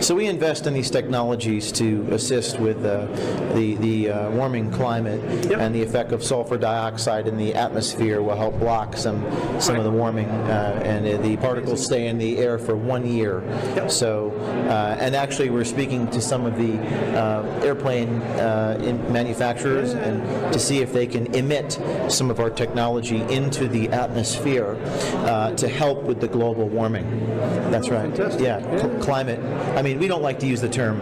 So we invest in these technologies to assist with the warming climate, and the effect of sulfur dioxide in the atmosphere will help block some of the warming, and the particles stay in the air for 1 year. So, and actually we're speaking to some of the airplane manufacturers and to see if they can emit some of our technology into the atmosphere to help with the global warming. That's right. Fantastic. Yeah, climate. I mean, we don't like to use the term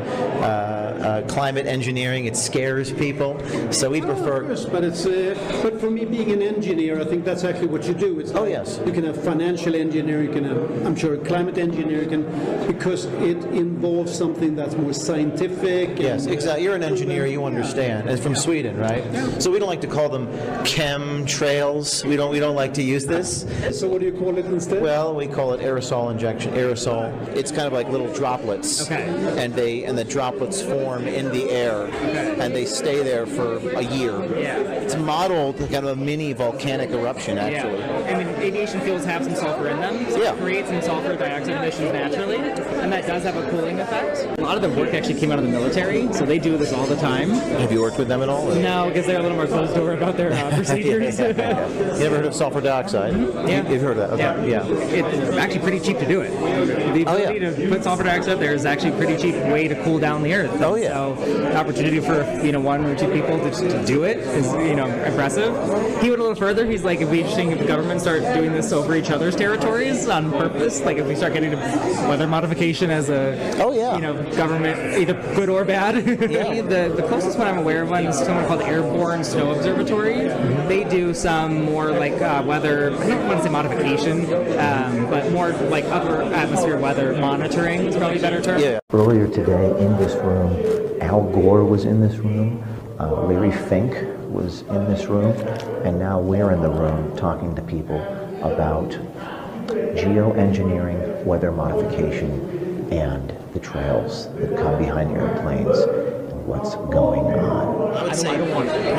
climate engineering. It scares people, so we prefer. Of course, but for me, being an engineer, I think that's actually what you do. It's Yes. You can have financial engineering, you can have, I'm sure, climate engineering, because it involves something that's more scientific. Yes, exactly. You're an engineer, you understand. And from Sweden, right? So we don't like to call them chemtrails. We don't like to use this. So what do you call it instead? Well, we call it aerosol injection. Aerosol. It's kind of like little droplets. Okay. And the droplets form in the air, and they stay there for a year. Yeah. It's modeled kind of a mini volcanic eruption, actually. Yeah. I mean, aviation fuels have some sulfur in them, so it creates some sulfur dioxide emissions naturally, and that does have a cooling effect. A lot of the work actually came out of the military, so they do this all the time. Have you worked with them at all? No, because they're a little more closed door about their procedures. You ever heard of sulfur dioxide? Yeah. You've heard of that? Okay. Yeah. It's actually pretty cheap to do it. The ability to put sulfur dioxide there is actually a pretty cheap way to cool down the earth. Oh, yeah. So the opportunity for one or two people to do it is impressive. He went a little further. He's like, it'd be interesting if the government start doing this over each other's territories on purpose. Like if we start getting to weather modification as a government, either good or bad. The closest one I'm aware of is someone called Airborne Snow Observatory. They do some more like weather. I don't want to say modification, but more like upper atmosphere weather monitoring is probably a better term. Yeah. Earlier today in this room, Al Gore was in this room, Larry Fink was in this room, and now we're in the room talking to people about geoengineering, weather modification, and the trails that come behind airplanes and what's going on. I would say